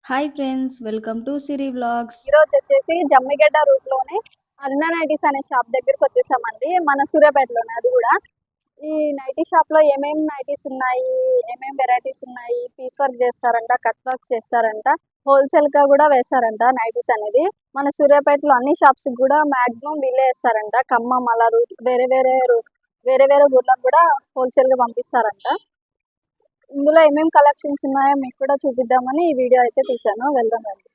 Hi friends, welcome to Siri vlogs. ఈరోజు వచ్చేసి Jammigadda route లోనే అరుణ నైటీస్ అనే షాప్ దగ్గరికి వచ్చేసామండి. మన సూర్యాపేటలోనే అది కూడా. ఈ నైటీ షాప్ లో ఏమేమి నైటీస్ ఉన్నాయి, ఏమేమి వెరైటీస్ ఉన్నాయి, పీస్ వర్క్ చేస్తారంట, కట్ వర్క్ చేస్తారంట, హోల్సేల్ గా కూడా వేస్తారంట నైటీస్ అనేది. మన సూర్యాపేటలో అన్ని షాప్స్ కూడా మాక్సిమం వీళ్ళే వేస్తారంట. ఖమ్మం అలా రూట్ వేరే వేరే ఊర్లకు కూడా హోల్సేల్ గా పంపిస్తారంట. ఇందులో ఏమేమి కలెక్షన్స్ ఉన్నాయో మీకు కూడా చూపిద్దామని ఈ వీడియో అయితే తీసాను. వెళ్దాం రండి.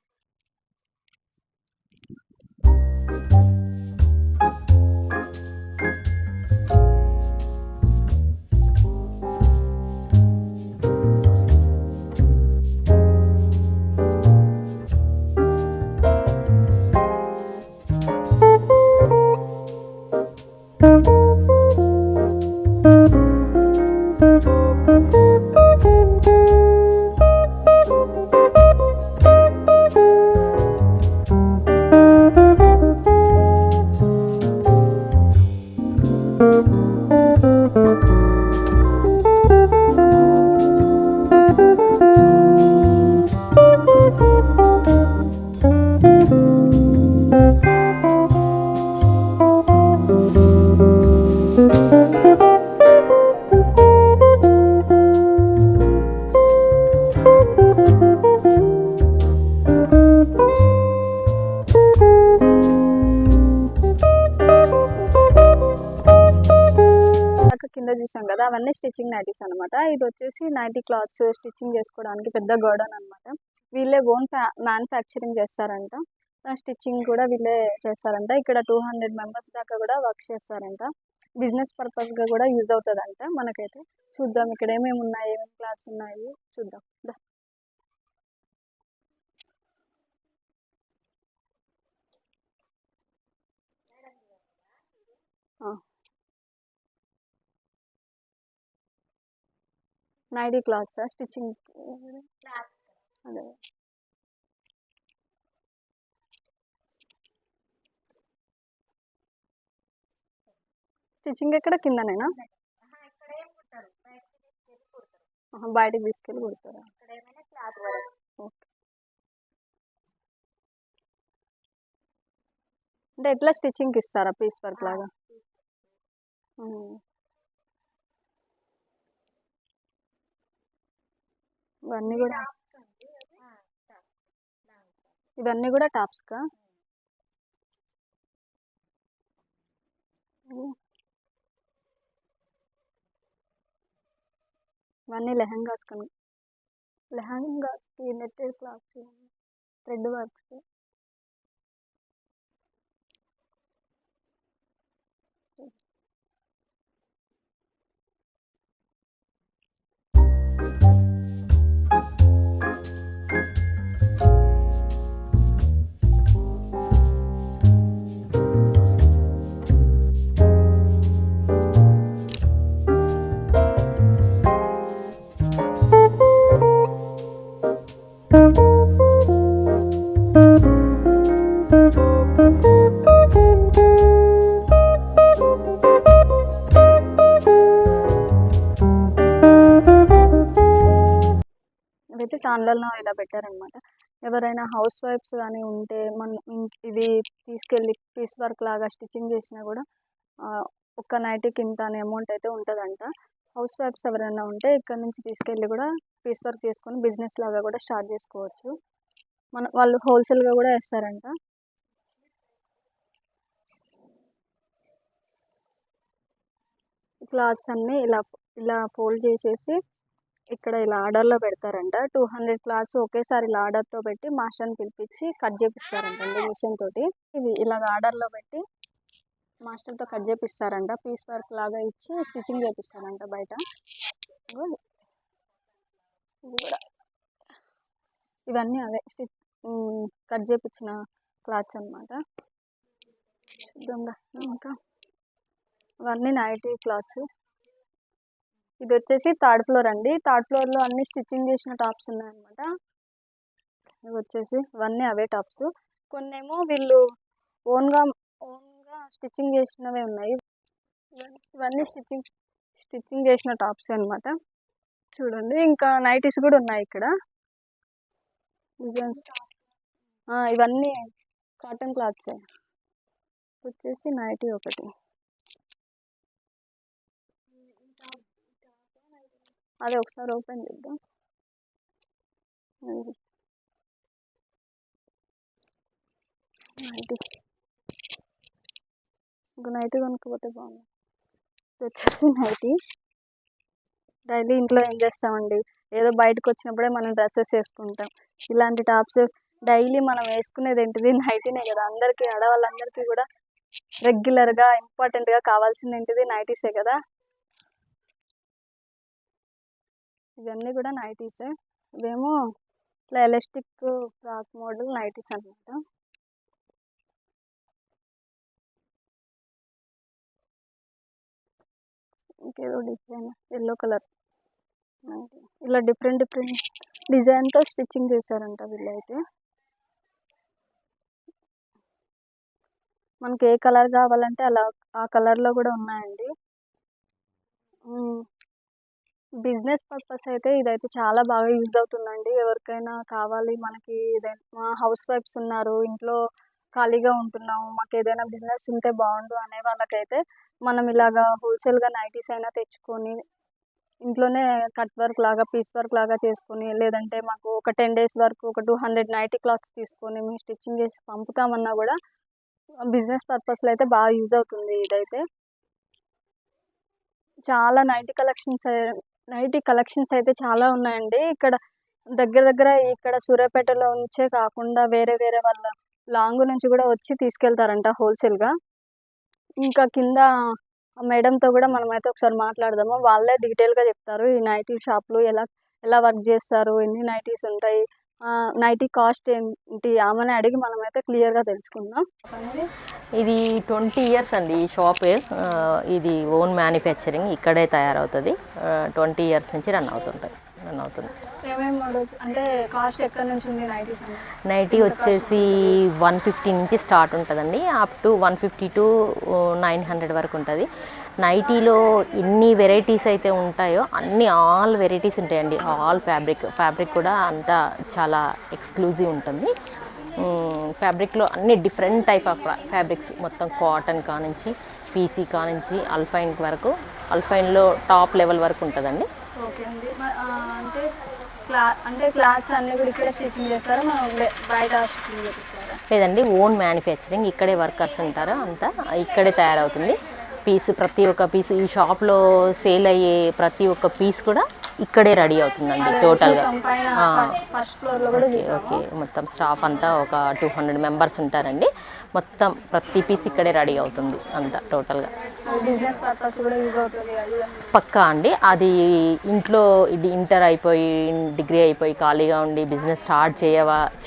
కింద చూసాం కదా, అవన్నీ స్టిచ్చింగ్ నైటీస్ అనమాట. ఇది వచ్చేసి నైటీ క్లాత్స్ స్టిచ్చింగ్ చేసుకోవడానికి పెద్ద గోడౌన్ అనమాట. వీళ్ళే ఓన్ మ్యానుఫ్యాక్చరింగ్ చేస్తారంట, స్టిచ్చింగ్ కూడా వీళ్ళే చేస్తారంట. ఇక్కడ 200 మెంబర్స్ దాకా కూడా వర్క్ చేస్తారంట. బిజినెస్ పర్పస్ గా కూడా యూజ్ అవుతుందంట. మనకైతే చూద్దాం ఇక్కడ ఏమేమి ఉన్నాయి, ఏమేమి క్లాత్స్ ఉన్నాయి చూద్దాం. నైటీ క్లాత్స్ స్టిచ్చింగ్ అదే. స్టిచ్చింగ్ ఎక్కడ కిందనేనా? బయటకు తీసుకెళ్ళి కుడతారా? ఓకే. అంటే ఎట్లా స్టిచ్చింగ్కి ఇస్తారా పీస్ వర్క్ లాగా? ఇవన్నీ కూడా ఇవన్నీ కూడా టాప్స్కా? ఇవన్నీ లెహంగాస్కి నెట్టెడ్ క్లాత్స్, థ్రెడ్ వర్క్స్. అయితే ఆన్లైన్లో ఇలా పెట్టారనమాట. ఎవరైనా హౌస్ వైఫ్స్ కానీ ఉంటే ఇవి తీసుకెళ్ళి పీస్ వర్క్ లాగా స్టిచ్చింగ్ చేసినా కూడా ఒక్క నైట్కి ఇంత అనే అమౌంట్ అయితే ఉంటుందంట. హౌస్ వైఫ్స్ ఎవరైనా ఉంటే ఇక్కడ నుంచి తీసుకెళ్ళి కూడా పీస్ వర్క్ చేసుకొని బిజినెస్ లాగా కూడా స్టార్ట్ చేసుకోవచ్చు. వాళ్ళు హోల్సేల్గా కూడా వేస్తారంట. క్లాత్స్ అన్నీ ఇలా ఫోల్డ్ చేసేసి ఇక్కడ ఇలా ఆర్డర్లో పెడతారంట. 200 క్లాత్స్ ఒకేసారి ఇలా ఆర్డర్తో పెట్టి మాస్టర్ని పిలిపించి కట్ చేపిస్తారంట అండి మిషన్ తోటి. ఇవి ఇలాగ ఆర్డర్లో పెట్టి మాస్టర్తో కట్ చేపిస్తారంట. పీస్ వర్క్ లాగా ఇచ్చి స్టిచ్చింగ్ చేపిస్తారంట బయట. ఇది కూడా ఇవన్నీ అవే కట్ చేపించిన క్లాత్స్ అనమాట. చూద్దాంగా ఇంకా ఇవన్నీ నైటీ క్లాత్స్. ఇది వచ్చేసి 3rd ఫ్లోర్ అండి. 3rd ఫ్లోర్లో అన్ని స్టిచ్చింగ్ చేసిన టాప్స్ ఉన్నాయన్నమాట. ఇవి వచ్చేసి ఇవన్నీ అవే టాప్స్. కొన్నేమో వీళ్ళు ఓన్గా స్టిచ్చింగ్ చేసినవే ఉన్నాయి. ఇవన్నీ స్టిచ్చింగ్ చేసిన టాప్స్ అనమాట. చూడండి ఇంకా నైటీస్ కూడా ఉన్నాయి ఇక్కడ. డిజైన్స్ ఇవన్నీ కాటన్ క్లాత్స్ వచ్చేసి నైటీ ఒకటి. అదే ఒకసారి ఓపెన్ చేద్దాం. నైటీ ఇంకా నైటీ కొనుక్కోపోతే బాగుంది. ఇది వచ్చేసి నైటీ. డైలీ ఇంట్లో ఏం చేస్తామండి, ఏదో బయటకు వచ్చినప్పుడే మనం డ్రెస్సెస్ వేసుకుంటాం. ఇలాంటి టాప్స్ డైలీ మనం వేసుకునేది ఏంటిది, నైటీనే కదా. అందరికీ ఆడవాళ్ళందరికీ కూడా రెగ్యులర్గా ఇంపార్టెంట్గా కావాల్సింది ఏంటిది, నైటీసే కదా. ఇవన్నీ కూడా నైటీసే. ఇవేమో ఇట్లా ఎలాస్టిక్ ఫ్రాక్ మోడల్ నైటీస్ అనమాట. ఇంకేదో డిజైన్ ఎల్లో కలర్ నైటీ. ఇలా డిఫరెంట్ డిజైన్తో స్టిచ్చింగ్ చేశారంట వీళ్ళైతే. మనకి ఏ కలర్ కావాలంటే అలా ఆ కలర్లో కూడా ఉన్నాయండి. బిజినెస్ పర్పస్ అయితే ఇదైతే చాలా బాగా యూజ్ అవుతుందండి. ఎవరికైనా కావాలి, మనకి ఏదైనా హౌస్ వైఫ్స్ ఉన్నారు, ఇంట్లో ఖాళీగా ఉంటున్నాము, మాకు ఏదైనా బిజినెస్ ఉంటే బాగుండు అనే వాళ్ళకైతే మనం ఇలాగా హోల్సేల్గా నైటీస్ అయినా తెచ్చుకొని ఇంట్లోనే కట్ వర్క్ లాగా, పీస్ వర్క్ లాగా చేసుకొని, లేదంటే మాకు ఒక 10 days వరకు ఒక 200 నైటీ క్లాత్స్ తీసుకొని మేము స్టిచ్చింగ్ చేసి పంపుతామన్నా కూడా బిజినెస్ పర్పస్లో అయితే బాగా యూజ్ అవుతుంది ఇదైతే. చాలా నైటీ కలెక్షన్స్ అయితే చాలా ఉన్నాయండి. ఇక్కడ దగ్గర ఇక్కడ సూర్యాపేటలో నుంచే కాకుండా వేరే వాళ్ళ లాంగ్ నుంచి కూడా వచ్చి తీసుకెళ్తారంట హోల్సేల్గా. ఇంకా కింద మేడంతో కూడా మనమైతే ఒకసారి మాట్లాడదాము. వాళ్ళే డీటెయిల్గా చెప్తారు ఈ నైటీ షాప్లో ఎలా వర్క్ చేస్తారు, ఎన్ని నైటీస్ ఉంటాయి, నైటీ కాస్ట్ ఏంటి, ఆమెను అడిగి మనమైతే క్లియర్గా తెలుసుకుందాం. ఇది 20 years అండి ఈ షాప్. ఇది ఓన్ మ్యానుఫ్యాక్చరింగ్, ఇక్కడే తయారవుతుంది. 20 years నుంచి రన్ అవుతుంది. ఏమేమి మోడల్స్ అంటే కాస్ట్ ఎక్కడి నుంచి ఉంది నైటీస్? నైటీ వచ్చేసి 150 నుంచి స్టార్ట్ ఉంటుందండి, అప్ టు 150 to 900 వరకు ఉంటుంది. నైటీలో ఎన్ని వెరైటీస్ అయితే ఉంటాయో అన్ని ఆల్ వెరైటీస్ ఉంటాయండి. ఆల్ ఫ్యాబ్రిక్ కూడా అంతా చాలా ఎక్స్క్లూజివ్ ఉంటుంది. ఫ్యాబ్రిక్లో అన్ని డిఫరెంట్ టైప్ ఆఫ్ ఫ్యాబ్రిక్స్, మొత్తం కాటన్ కానించి పీసీ కానించి అల్ఫైన్ వరకు, అల్ఫైన్లో టాప్ లెవెల్ వరకు ఉంటుందండి. ఓకే అండి. అంటే క్లాత్స్ అన్నీ కూడా ఇక్కడే స్టిచ్చింగ్ చేస్తారా, మనం బయట స్టిచ్చింగ్ చేస్తారా? లేదండి, ఓన్ మ్యానుఫ్యాక్చరింగ్, ఇక్కడే వర్కర్స్ ఉంటారు, అంతా ఇక్కడే తయారవుతుంది. ప్రతి ఒక్క పీస్ ఈ షాప్లో సేల్ అయ్యే ప్రతి ఒక్క పీస్ కూడా ఇక్కడే రెడీ అవుతుందండి టోటల్గా. ఓకే, మొత్తం స్టాఫ్ అంతా ఒక 200 members ఉంటారండి. మొత్తం ప్రతి పీస్ ఇక్కడే రెడీ అవుతుంది అంతా టోటల్గా. బిజినెస్ పర్పస్ కూడా యూజ్ అవుతుంది పక్కా అండి. అది ఇంట్లో ఇంటర్ అయిపోయి డిగ్రీ అయిపోయి ఖాళీగా ఉండి బిజినెస్ స్టార్ట్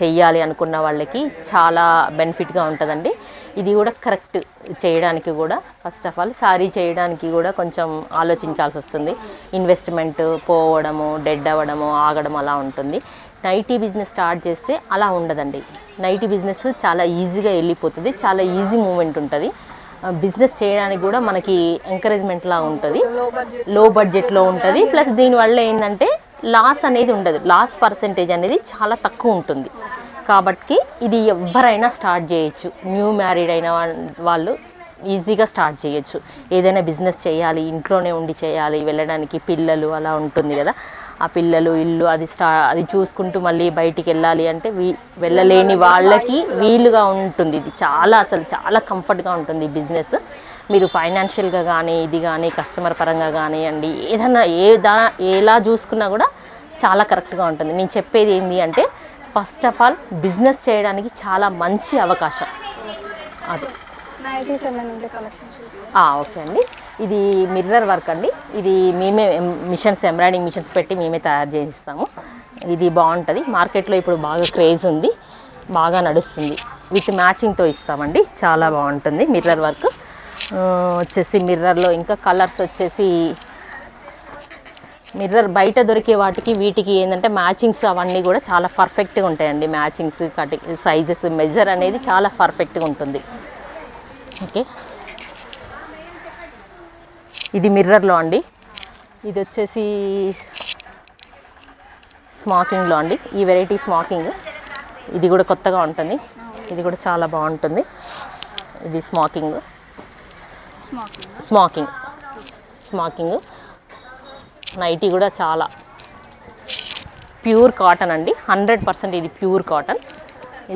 చేయాలి అనుకున్న వాళ్ళకి చాలా బెనిఫిట్గా ఉంటుందండి. ఇది కూడా కరెక్ట్ చేయడానికి కూడా ఫస్ట్ ఆఫ్ ఆల్ సారీ చేయడానికి కూడా కొంచెం ఆలోచించాల్సి వస్తుంది. ఇన్వెస్ట్మెంట్ పోవడము, డెడ్ అవ్వడము, ఆగడం అలా ఉంటుంది. నైటీ బిజినెస్ స్టార్ట్ చేస్తే అలా ఉండదండి. నైటీ బిజినెస్ చాలా ఈజీగా వెళ్ళిపోతుంది, చాలా ఈజీ మూమెంట్ ఉంటుంది. బిజినెస్ చేయడానికి కూడా మనకి ఎంకరేజ్మెంట్లా ఉంటుంది, లో బడ్జెట్లో ఉంటుంది. ప్లస్ దీనివల్ల ఏంటంటే లాస్ అనేది ఉండదు, లాస్ పర్సెంటేజ్ అనేది చాలా తక్కువ ఉంటుంది. కాబట్టి ఇది ఎవరైనా స్టార్ట్ చేయొచ్చు. న్యూ మ్యారీడ్ అయిన వాళ్ళు ఈజీగా స్టార్ట్ చేయొచ్చు. ఏదైనా బిజినెస్ చేయాలి, ఇంట్లోనే ఉండి చేయాలి, వెళ్ళడానికి పిల్లలు అలా ఉంటుంది కదా, ఆ పిల్లలు ఇల్లు అది చూసుకుంటూ మళ్ళీ బయటికి వెళ్ళాలి అంటే వెళ్ళలేని వాళ్ళకి వీలుగా ఉంటుంది. ఇది చాలా కంఫర్ట్గా ఉంటుంది ఈ బిజినెస్. మీరు ఫైనాన్షియల్గా కానీ ఇది కానీ కస్టమర్ పరంగా కానివ్వండి, ఏదైనా ఎలా చూసుకున్నా కూడా చాలా కరెక్ట్గా ఉంటుంది. నేను చెప్పేది ఏంటి అంటే ఫస్ట్ ఆఫ్ ఆల్ బిజినెస్ చేయడానికి చాలా మంచి అవకాశం అది. ఓకే అండి, ఇది మిర్రర్ వర్క్ అండి. ఇది మేమే ఎంబ్రాయిడింగ్ మిషన్స్ పెట్టి మేమే తయారు చేయిస్తాము. ఇది బాగుంటుంది, మార్కెట్లో ఇప్పుడు బాగా క్రేజ్ ఉంది, బాగా నడుస్తుంది. విత్ మ్యాచింగ్తో ఇస్తామండి, చాలా బాగుంటుంది మిర్రర్ వర్క్. వచ్చేసి మిర్రర్లో ఇంకా కలర్స్ వచ్చేసి మిర్రర్ బయట దొరికే వీటికి ఏంటంటే మ్యాచింగ్స్ అవన్నీ కూడా చాలా పర్ఫెక్ట్గా ఉంటాయండి. మ్యాచింగ్స్, సైజెస్, మెజర్ అనేది చాలా పర్ఫెక్ట్గా ఉంటుంది. ఓకే, ఇది మిర్రర్లో అండి. ఇది వచ్చేసి స్మాకింగ్లో అండి, ఈ వెరైటీ స్మాకింగ్ ఇది కూడా కొత్తగా ఉంటుంది, ఇది కూడా చాలా బాగుంటుంది. ఇది స్మోకింగ్ స్మోకింగ్ స్మోకింగ్ నైటీ కూడా చాలా ప్యూర్ కాటన్ అండి, 100% ఇది ప్యూర్ కాటన్.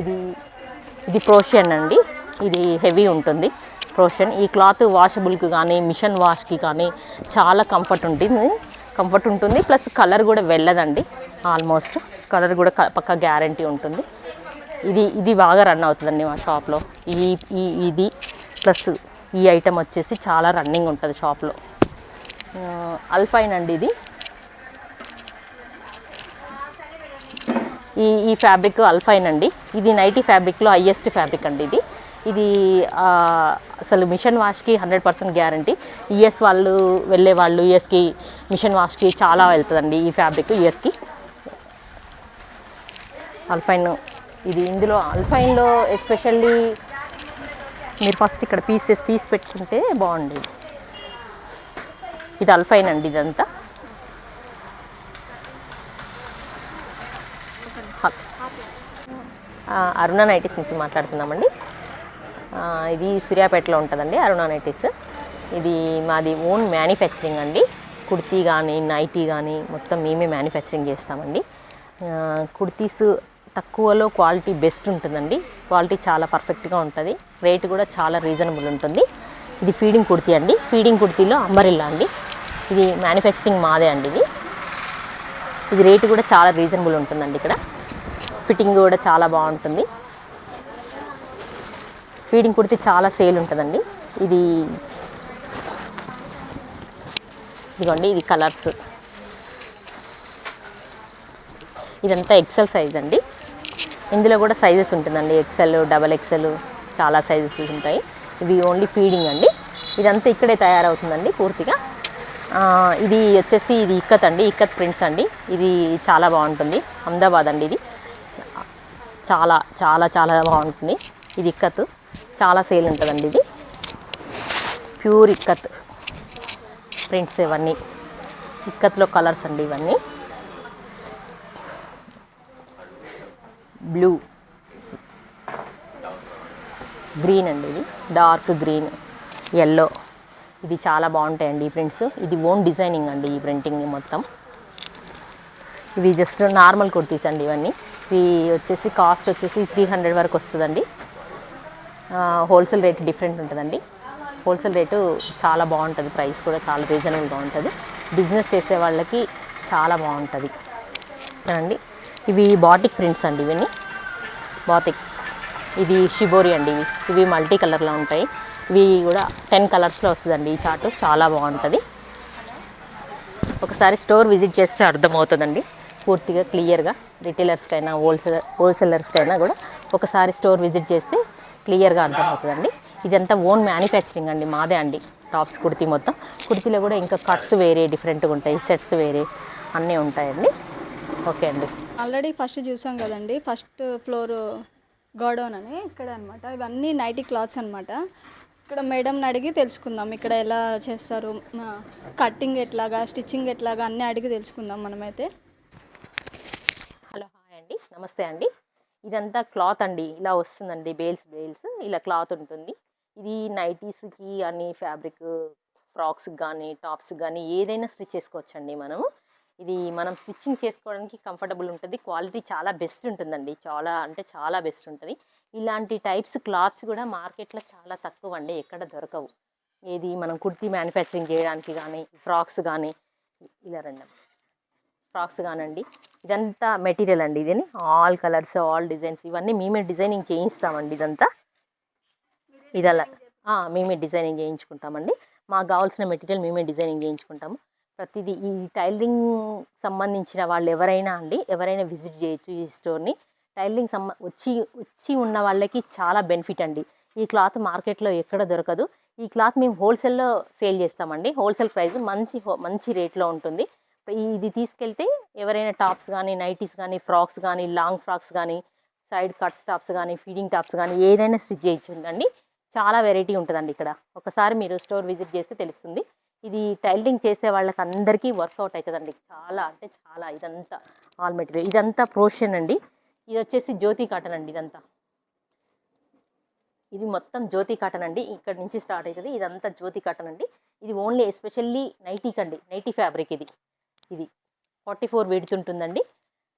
ఇది ప్రోషియన్ అండి, ఇది హెవీ ఉంటుంది ప్రోషన్. ఈ క్లాత్ వాషబుల్కి కానీ మిషన్ వాష్కి కానీ చాలా కంఫర్ట్ ఉంటుంది. ప్లస్ కలర్ కూడా వెళ్ళదండి, ఆల్మోస్ట్ కలర్ కూడా పక్కా గ్యారంటీ ఉంటుంది. ఇది బాగా రన్ అవుతుందండి మా షాప్లో. ఇది ప్లస్ ఈ ఐటమ్ వచ్చేసి చాలా రన్నింగ్ ఉంటుంది షాప్లో. అల్ఫైన్ అండి ఇది. ఈ ఫ్యాబ్రిక్ అల్ఫైన్ అండి. ఇది నైటీ ఫ్యాబ్రిక్లో హైయెస్ట్ ఫ్యాబ్రిక్ అండి ఇది అసలు మిషన్ వాష్కి 100% గ్యారంటీ. యూఎస్ వాళ్ళు వెళ్ళే వాళ్ళు యూఎస్కి మిషన్ వాష్కి చాలా వెళ్తుందండి ఈ ఫ్యాబ్రిక్ యూఎస్కి. అల్ఫైన్ ఇందులో అల్ఫైన్లో ఎస్పెషల్లీ మీరు ఫస్ట్ ఇక్కడ పీసెస్ తీసి పెట్టుకుంటే బాగుండేది. ఇది అల్ఫైన్ అండి. ఇదంతా అరుణ నైటీస్ నుంచి మాట్లాడుతున్నామండి. ఇది సూర్యాపేటలో ఉంటుందండి అరుణ నైటీస్. ఇది మాది ఓన్ మ్యానుఫ్యాక్చరింగ్ అండి. కుర్తీ కానీ నైటీ కానీ మొత్తం మేమే మ్యానుఫ్యాక్చరింగ్ చేస్తామండి. కుర్తీస్ తక్కువలో క్వాలిటీ బెస్ట్ ఉంటుందండి, క్వాలిటీ చాలా పర్ఫెక్ట్గా ఉంటుంది, రేటు కూడా చాలా రీజనబుల్ ఉంటుంది. ఇది ఫీడింగ్ కుర్తీ అండి. ఫీడింగ్ కుర్తీలో అంబరిల్లా అండి. ఇది మ్యానుఫ్యాక్చరింగ్ మాదే అండి. ఇది రేటు కూడా చాలా రీజనబుల్ ఉంటుందండి. ఇక్కడ ఫిట్టింగ్ కూడా చాలా బాగుంటుంది. ఫీడింగ్ కుర్తీ చాలా సేల్ ఉంటుందండి. ఇదిగోండి, ఇది కలర్స్. ఇదంతా ఎక్సెల్ సైజ్ అండి. ఇందులో కూడా సైజెస్ ఉంటుందండి, ఎక్సెల్, డబల్ ఎక్సెల్, చాలా సైజెస్ ఉంటాయి. ఇవి ఓన్లీ ఫీడింగ్ అండి. ఇదంతా ఇక్కడే తయారవుతుందండి పూర్తిగా. ఇది వచ్చేసి ఇది ఇక్కత్ అండి, ఇక్కత్ ప్రింట్స్ అండి. ఇది చాలా బాగుంటుంది, అహ్మదాబాద్ అండి. ఇది చాలా చాలా చాలా బాగుంటుంది. ఇది ఇక్కత్ చాలా సేల్ ఉంటుందండి. ఇది ప్యూర్ ఇక్కత్ ప్రింట్స్. ఇవన్నీ ఇక్కత్లో కలర్స్ అండి. ఇవన్నీ బ్లూ, గ్రీన్ అండి. ఇది డార్క్ గ్రీన్, ఎల్లో. ఇది చాలా బాగుంటాయండి ఈ ప్రింట్స్. ఇది ఓన్ డిజైనింగ్ అండి ఈ ప్రింటింగ్ మొత్తం. ఇవి జస్ట్ నార్మల్ కుర్తీస్ అండి. ఇవన్నీ వచ్చేసి కాస్ట్ వచ్చేసి 300 వరకు వస్తుందండి. హోల్సేల్ రేట్ డిఫరెంట్ ఉంటుందండి. హోల్సేల్ రేటు చాలా బాగుంటుంది, ప్రైస్ కూడా చాలా రీజనబుల్గా ఉంటుంది. బిజినెస్ చేసే వాళ్ళకి చాలా బాగుంటుంది అండి. ఇవి బాటిక్ ప్రింట్స్ అండి. ఇవన్నీ బాటిక్. ఇది షిబోరి అండి. ఇవి మల్టీ కలర్లో ఉంటాయి. ఇవి కూడా 10 కలర్స్లో వస్తుందండి. ఈ చార్ట్ చాలా బాగుంటుంది. ఒకసారి స్టోర్ విజిట్ చేస్తే అర్థమవుతుందండి పూర్తిగా క్లియర్గా. రిటైలర్స్కైనా హోల్సేలర్స్కైనా కూడా ఒకసారి స్టోర్ విజిట్ చేస్తే క్లియర్గా అర్థమవుతుందండి. ఇదంతా ఓన్ మ్యానుఫ్యాక్చరింగ్ అండి, మాదే అండి. టాప్స్ కుర్తీ మొత్తం. కుర్తీలో కూడా ఇంకా కట్స్ వేరే డిఫరెంట్గా ఉంటాయి, సెట్స్ వేరే అన్నీ ఉంటాయండి. ఓకే అండి. ఆల్రెడీ ఫస్ట్ చూసాం కదండి, ఫస్ట్ ఫ్లోర్ గోడౌన్ అని ఇక్కడ అనమాట. ఇవన్నీ నైటీ క్లాత్స్ అనమాట. ఇక్కడ మేడంని అడిగి తెలుసుకుందాం ఇక్కడ ఎలా చేస్తారు, కట్టింగ్ ఎట్లాగా, స్టిచ్చింగ్ ఎట్లాగా అన్నీ అడిగి తెలుసుకుందాం మనమైతే. హలో, హాయ్ అండి, నమస్తే అండి. ఇదంతా క్లాత్ అండి, ఇలా వస్తుందండి. బేల్స్ ఇలా క్లాత్ ఉంటుంది. ఇది నైటీస్కి అని ఫ్యాబ్రిక్, ఫ్రాక్స్కి కానీ టాప్స్కి కానీ ఏదైనా స్టిచ్ చేసుకోవచ్చండి మనము. ఇది మనం స్టిచ్చింగ్ చేసుకోవడానికి కంఫర్టబుల్ ఉంటుంది, క్వాలిటీ చాలా బెస్ట్ ఉంటుందండి. చాలా అంటే చాలా బెస్ట్ ఉంటుంది. ఇలాంటి టైప్స్ క్లాత్స్ కూడా మార్కెట్లో చాలా తక్కువ అండి, ఎక్కడ దొరకవు. ఏది మనం కుర్తీ మ్యానుఫ్యాక్చరింగ్ చేయడానికి కానీ, ఫ్రాక్స్ కానీ, ఇలా రండి ఫ్రాక్స్ కానండి. ఇదంతా మెటీరియల్ అండి. ఇది ఆల్ కలర్స్, ఆల్ డిజైన్స్ ఇవన్నీ మేమే డిజైనింగ్ చేయిస్తామండి. ఇదంతా ఇదలా మేమే డిజైనింగ్ చేయించుకుంటామండి. మాకు కావాల్సిన మెటీరియల్ మేమే డిజైనింగ్ చేయించుకుంటాము. ప్రతిదీ ఈ టైలరింగ్ సంబంధించిన వాళ్ళు ఎవరైనా విజిట్ చేయొచ్చు ఈ స్టోర్ని. టైలరింగ్ వచ్చి ఉన్న వాళ్ళకి చాలా బెనిఫిట్ అండి. ఈ క్లాత్ మార్కెట్లో ఎక్కడ దొరకదు. ఈ క్లాత్ మేము హోల్సేల్లో సేల్ చేస్తామండి. హోల్సేల్ ప్రైస్ మంచి రేట్లో ఉంటుంది. ఇది తీసుకెళ్తే ఎవరైనా టాప్స్ కానీ, నైటీస్ కానీ, ఫ్రాక్స్ కానీ, లాంగ్ ఫ్రాక్స్ కానీ, సైడ్ కట్స్ టాప్స్ కానీ, ఫీడింగ్ టాప్స్ కానీ ఏదైనా స్టిచ్ చేయించుందండి. చాలా వెరైటీ ఉంటుందండి ఇక్కడ. ఒకసారి మీరు స్టోర్ విజిట్ చేస్తే తెలుస్తుంది. ఇది టైలరింగ్ చేసే వాళ్ళకి అందరికీ వర్కౌట్ అవుతుందండి. చాలా అంటే చాలా. ఇదంతా ఆల్ మెటీరియల్, ఇదంతా ప్రోషన్ అండి. ఇది వచ్చేసి జ్యోతి కాటన్ అండి. ఇదంతా ఇది మొత్తం జ్యోతి కాటన్ అండి. ఇక్కడ నుంచి స్టార్ట్ అవుతుంది. ఇదంతా జ్యోతి కాటన్ అండి. ఇది ఓన్లీ ఎస్పెషల్లీ నైటీకి అండి. నైటీ ఫ్యాబ్రిక్ ఇది 44 విడ్త్ ఉంటుందండి.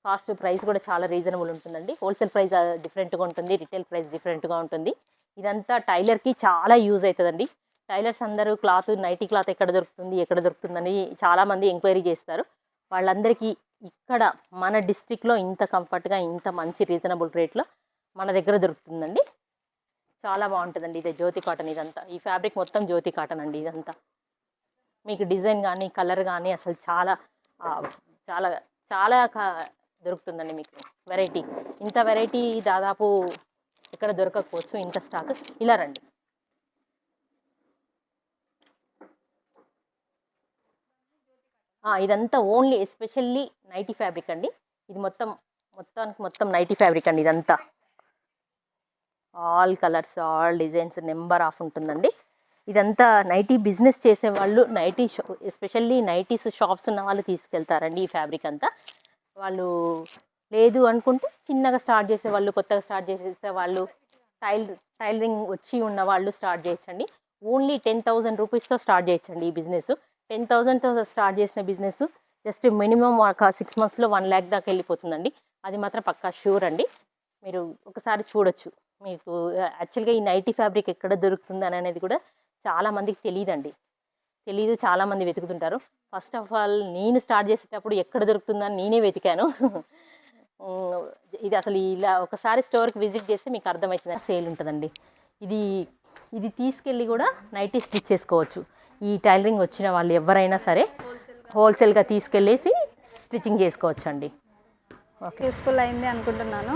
కాస్ట్ ప్రైస్ కూడా చాలా రీజనబుల్ ఉంటుందండి. హోల్సేల్ ప్రైస్ డిఫరెంట్గా ఉంటుంది, రిటైల్ ప్రైస్ డిఫరెంట్గా ఉంటుంది. ఇదంతా టైలర్కి చాలా యూజ్ అవుతుందండి. టైలర్స్ అందరూ నైటీ క్లాత్ ఎక్కడ దొరుకుతుందని చాలామంది ఎంక్వైరీ చేస్తారు. వాళ్ళందరికీ ఇక్కడ మన డిస్ట్రిక్ట్లో ఇంత కంఫర్ట్గా ఇంత మంచి రీజనబుల్ రేట్లో మన దగ్గర దొరుకుతుందండి. చాలా బాగుంటుందండి. ఇదే జ్యోతి కాటన్. ఇదంతా ఈ ఫ్యాబ్రిక్ మొత్తం జ్యోతి కాటన్ అండి. ఇదంతా మీకు డిజైన్ కానీ కలర్ కానీ అసలు చాలా చాలా చాలా దొరుకుతుందండి మీకు వెరైటీ. ఇంత వెరైటీ దాదాపు ఇక్కడ దొరకకపోవచ్చు ఇంత స్టాక్. ఇలా రండి. ఇదంతా ఓన్లీ ఎస్పెషల్లీ నైటీ ఫ్యాబ్రిక్ అండి. ఇది మొత్తం నైటీ ఫ్యాబ్రిక్ అండి. ఇదంతా all colours, all designs, number of ఉంటుందండి. ఇదంతా నైటీ బిజినెస్ చేసేవాళ్ళు, ఎస్పెషల్లీ నైటీస్ షాప్స్ ఉన్న వాళ్ళు తీసుకెళ్తారండి ఈ ఫ్యాబ్రిక్ అంతా. వాళ్ళు లేదు అనుకుంటే చిన్నగా స్టార్ట్ చేసేవాళ్ళు, కొత్తగా స్టార్ట్ చేసేవాళ్ళు, టైలరింగ్ వచ్చి ఉన్న వాళ్ళు స్టార్ట్ చేయొచ్చండి. ఓన్లీ 10,000 రూపీస్తో స్టార్ట్ చేయొచ్చండి ఈ బిజినెస్. 10,000తో స్టార్ట్ చేసిన బిజినెస్ జస్ట్ మినిమం ఒక 6 monthsలో 1 lakh దాకా వెళ్ళిపోతుందండి. అది మాత్రం పక్కా షూర్ అండి. మీరు ఒకసారి చూడొచ్చు. మీకు యాక్చువల్గా ఈ నైటీ ఫ్యాబ్రిక్ ఎక్కడ దొరుకుతుంది అనేది కూడా చాలామందికి తెలీదు. చాలామంది వెతుకుతుంటారు. ఫస్ట్ ఆఫ్ ఆల్ నేను స్టార్ట్ చేసేటప్పుడు ఎక్కడ దొరుకుతుందని నేనే వెతికాను. ఇది అసలు ఇలా ఒకసారి స్టోర్కి విజిట్ చేస్తే మీకు అర్థమవుతుంది. సేల్ ఉంటుందండి. ఇది తీసుకెళ్ళి కూడా నైటీ స్టిచ్ చేసుకోవచ్చు. ఈ టైలరింగ్ వచ్చిన వాళ్ళు ఎవరైనా సరే హోల్సేల్గా తీసుకెళ్ళేసి స్టిచ్చింగ్ చేసుకోవచ్చు అండి. ఓకే, యూస్ఫుల్ అయింది అనుకుంటున్నాను.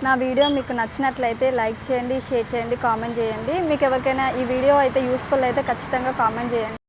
నా వీడియో మీకు నచ్చినట్లయితే లైక్ చేయండి, షేర్ చేయండి, కామెంట్ చేయండి. మీకు ఎవరికైనా ఈ వీడియో అయితే యూస్ఫుల్ అయితే ఖచ్చితంగా కామెంట్ చేయండి.